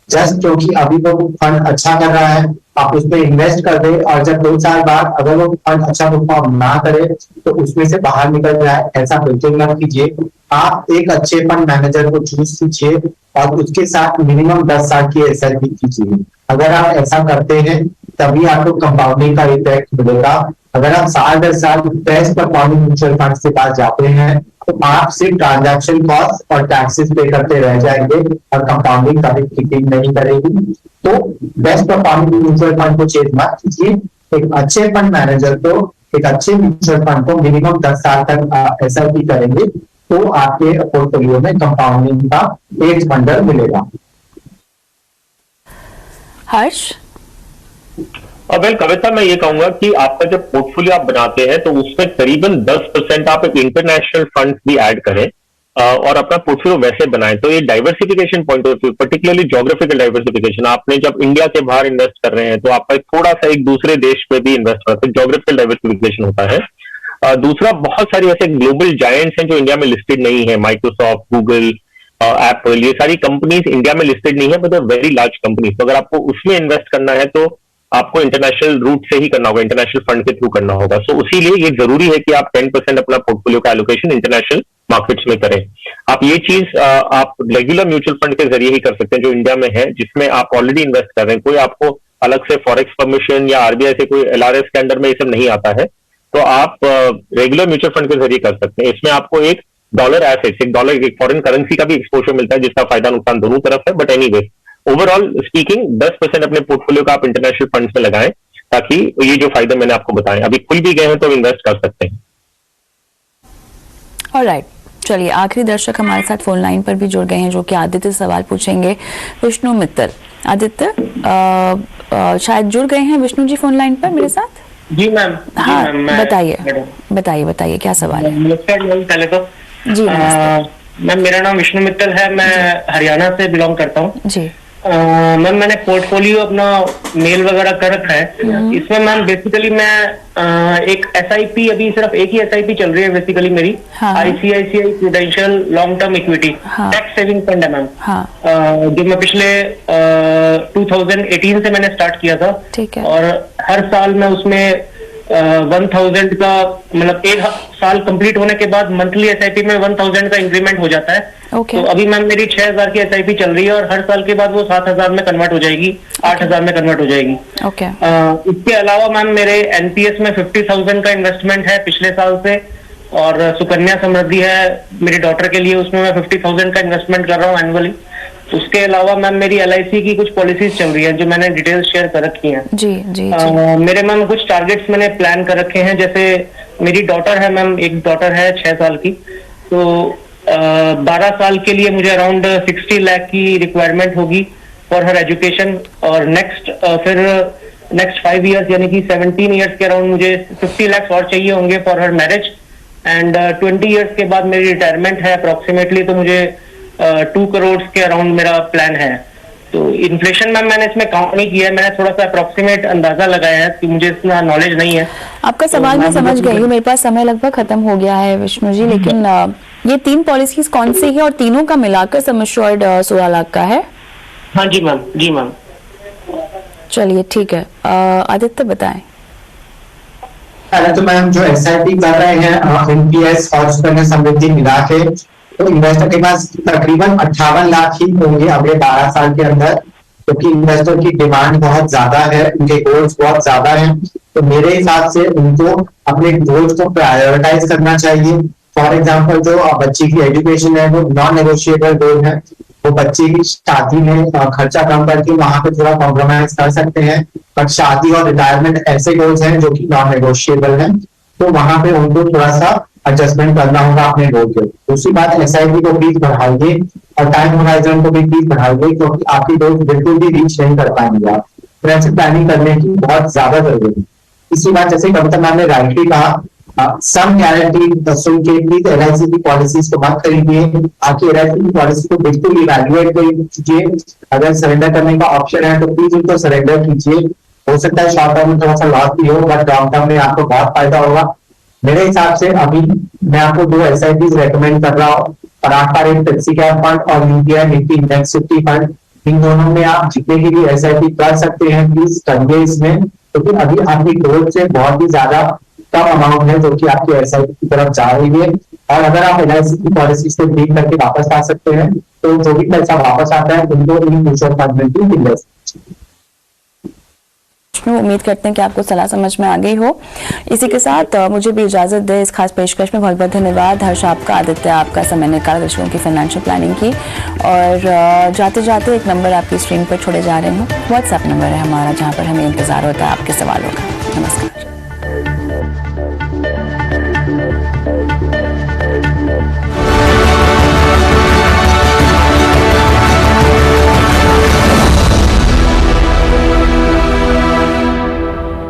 Speaker 5: जस्ट क्योंकि अभी वो फंड अच्छा कर रहा है आप उसमें इन्वेस्ट कर दे, और जब 2 साल बाद अगर वो फंड अच्छा परफॉर्म ना करे तो उसमें से बाहर निकल जाए, ऐसा बिल्कुल मत कीजिए। आप एक अच्छे फंड मैनेजर को चूज कीजिए और उसके साथ मिनिमम 10 साल की एसआईपी कीजिए। अगर आप ऐसा करते हैं तभी आपको कंपाउंडिंग का इफेक्ट मिलेगा। अगर आप साल 10 साल बेस्ट परफॉर्मिंग म्यूचुअल फंड के पास जाते हैं तो आप सिर्फ ट्रांजैक्शन कॉस्ट और टैक्सेस पे करते रह जाएंगे और कंपाउंडिंग कभी किकिंग नहीं करेगी। तो बेस्ट परफॉर्मिंग म्यूचुअल फंड को चेंज मत कीजिए। एक अच्छे फंड मैनेजर को, एक अच्छे म्यूचुअल फंड को मिनिमम 10 साल तक एसआईपी करेंगे तो आपके पोर्टफोलियो में कंपाउंडिंग का एक बंडल मिलेगा।
Speaker 2: हर्ष?
Speaker 3: वेल कविता, मैं ये कहूंगा कि आपका जब पोर्टफोलियो आप बनाते हैं तो उसमें करीबन 10% आप एक इंटरनेशनल फंड भी ऐड करें और अपना पोर्टफोलियो वैसे बनाएं। तो ये diversification point of view, particularly geographical diversification, आपने जब इंडिया के बाहर इन्वेस्ट कर रहे हैं तो आपका थोड़ा सा एक दूसरे देश पे भी इन्वेस्ट करते हैं, ज्योग्राफिकल डाइवर्सिफिकेशन होता है। दूसरा, बहुत सारी ऐसे ग्लोबल जायंट्स हैं जो इंडिया में लिस्टेड नहीं है, माइक्रोसॉफ्ट, गूगल, एप्पल, ये सारी कंपनीज इंडिया में लिस्टेड नहीं है बट वेरी लार्ज कंपनीज। तो अगर आपको उसमें इन्वेस्ट करना है तो आपको इंटरनेशनल रूट से ही करना होगा, इंटरनेशनल फंड के थ्रू करना होगा। सो उसी लिए ये जरूरी है कि आप 10% अपना पोर्टफोलियो का एलोकेशन इंटरनेशनल मार्केट्स में करें। आप ये चीज आप रेगुलर म्यूचुअल फंड के जरिए ही कर सकते हैं जो इंडिया में है, जिसमें आप ऑलरेडी इन्वेस्ट कर रहे हैं। कोई आपको अलग से फॉरेक्स परमिशन या आरबीआई से कोई एलआरएस के अंडर में ये सब नहीं आता है, तो आप रेगुलर म्यूचुअल फंड के जरिए कर सकते हैं। इसमें आपको एक डॉलर एसेट्स, एक डॉलर, एक फॉरेन करेंसी का भी एक्सपोजर मिलता है जिसका फायदा नुकसान दोनों तरफ है। बट एनीवे, ओवरऑल स्पीकिंग 10% अपने पोर्टफोलियो का आप इंटरनेशनल फंड्स में लगाएं ताकि ये जो फायदे मैंने आपको बताए अभी खुल भी गए हैं तो इन्वेस्ट कर सकते हैं।
Speaker 2: ऑलराइट, चलिए आखिरी दर्शक हमारे साथ फोन लाइन पर भी जुड़ गए हैं जो कि आदित्य सवाल पूछेंगे। विष्णु मित्तल, आदित्य शायद जुड़ गए हैं विष्णु जी फोन लाइन पर मेरे साथ।
Speaker 4: जी मैम।
Speaker 2: हाँ, बताइए क्या सवाल है?
Speaker 4: पहले तो
Speaker 2: जी
Speaker 4: मैम, मेरा नाम विष्णु मित्तल है, मैं हरियाणा से बिलोंग करता हूँ
Speaker 2: जी।
Speaker 4: मैम, मैंने पोर्टफोलियो अपना मेल वगैरह कर रखा है। इसमें मैम बेसिकली मैं एक एसआईपी, अभी सिर्फ एक ही एसआईपी चल रही है बेसिकली मेरी, ICICI prudential long term equity tax saving fund है मैम, जो मैं पिछले 2018 से मैंने स्टार्ट किया था।
Speaker 2: ठीक है।
Speaker 4: और हर साल मैं उसमें 1000 का, मतलब एक साल कंप्लीट होने के बाद मंथली एसआईपी में 1000 का इंक्रीमेंट हो जाता है। तो अभी मैम मेरी 6000 की एसआईपी चल रही है और हर साल के बाद वो 7000 में कन्वर्ट हो जाएगी, 8000 में कन्वर्ट हो जाएगी। इसके अलावा मैम मेरे एनपीएस में 50,000 का इन्वेस्टमेंट है पिछले साल से, और सुकन्या समृद्धि है मेरी डॉटर के लिए, उसमें मैं 50,000 का इन्वेस्टमेंट कर रहा हूँ एनुअली। उसके अलावा मैम मेरी एलआईसी की कुछ पॉलिसीज चल रही हैं जो मैंने डिटेल्स शेयर कर रखी हैं।
Speaker 2: जी।
Speaker 4: मेरे मैम कुछ टारगेट्स मैंने प्लान कर रखे हैं, जैसे मेरी डॉटर है मैम, एक डॉटर है 6 साल की,
Speaker 7: तो 12 साल के लिए मुझे अराउंड 60 लाख की रिक्वायरमेंट होगी फॉर हर एजुकेशन, और फिर नेक्स्ट 5 इयर्स यानी कि 17 इयर्स के अराउंड मुझे 50 लाख और चाहिए होंगे for her marriage, and 20 years के बाद मेरी रिटायरमेंट है अप्रोक्सीमेटली, तो मुझे 2 करोड़ के अराउंड मेरा प्लान है। तो इन्फ्लेशन में मैंने इसमें काउंट नहीं किया है, मैंने थोड़ा सा अप्रोक्सीमेट अंदाजा लगाया है कि मुझे इतना नॉलेज नहीं है।
Speaker 2: आपका सवाल मैं समझ गई हूँ, मेरे पास समय लगभग खत्म हो गया है विष्णु जी, लेकिन ये 3 पॉलिसीज कौन सी है और तीनों का मिलाकर सम एश्योर्ड 16 लाख का है?
Speaker 7: हाँ जी मैम, जी मैम।
Speaker 2: चलिए ठीक है, आदित्य बताएं।
Speaker 5: पहले तो मैम जो SIP कर रहे हैं NPS और सुकन्या समृद्धि मिला के, तो इन्वेस्टर के पास तकरीबन 58 लाख ही होंगे अगले 12 साल के अंदर, क्योंकि इन्वेस्टर की डिमांड बहुत ज्यादा है, उनके गोल्स बहुत ज्यादा हैं। तो मेरे हिसाब से उनको अपने गोल्स को प्रायोरिटाइज करना चाहिए। फॉर एग्जाम्पल जो बच्चे की एजुकेशन है वो नॉन नेगोशिएबल गोल है, वो बच्चे की शादी में खर्चा कम करके वहां पे थोड़ा कॉम्प्रोमाइज कर सकते हैं, बट शादी और रिटायरमेंट ऐसे गोल्स हैं जो कि नॉन नेगोशिएबल हैं, तो वहां पे उनको थोड़ा सा एडजस्टमेंट करना होगा अपने गोल के। दूसरी बात, SIP को प्लीज बढ़ाइए और टाइम होराइजन को भी प्लीज बढ़ाइए, क्योंकि आपकी गोल बिल्कुल भी रीच नहीं कर पाएंगे आप। फ्रेंडशिप प्लानिंग करने की बहुत ज्यादा जरूरी है। तीसरी बात, जैसे कविता मैम ने राइटली कहा, सम गारंटी सुन के प्लीज LIC की पॉलिसीज को मत खरीदिए, आपकी LIC की पॉलिसी को बिल्कुल इवैल्यूएट कीजिए। अगर सरेंडर करने का ऑप्शन है तो प्लीज उनको सरेंडर कीजिए। हो सकता है शॉर्ट टर्म में थोड़ा सा लॉस भी हो, बट लॉन्ग टर्म में आपको बहुत फायदा होगा। मेरे हिसाब से अभी मैं आपको 2 SIPs रेकमेंड कर रहा हूँ, पराग पारेख फ्लेक्सी कैप फंड और UTI निफ्टी इंडेक्स 50 फंड। इन दोनों में आप जितने की भी SIP कर सकते हैं प्लीज करिए इसमें, क्योंकि अभी आपकी ग्रोथ से बहुत ही ज्यादा कम अमाउंट है जो कि आपकी SIP की तरफ जा रही है। और अगर आप LIC की पॉलिसी से डील करके वापस आ सकते हैं, तो जो भी पैसा वापस आता है उनको इन म्यूचुअल फंड में भी इन्वेस्ट।
Speaker 2: उम्मीद करते हैं कि आपको सलाह समझ में आ गई हो। इसी के साथ मुझे भी इजाजत दे इस खास पेशकश में। बहुत बहुत धन्यवाद हर्ष आपका, आदित्य आपका समय निकाला दर्शकों की फाइनेंशियल प्लानिंग की। और जाते जाते एक नंबर आपकी स्क्रीन पर छोड़े जा रहे हैं, WhatsApp नंबर है हमारा, जहां पर हमें इंतजार होता है आपके सवालों का। नमस्कार।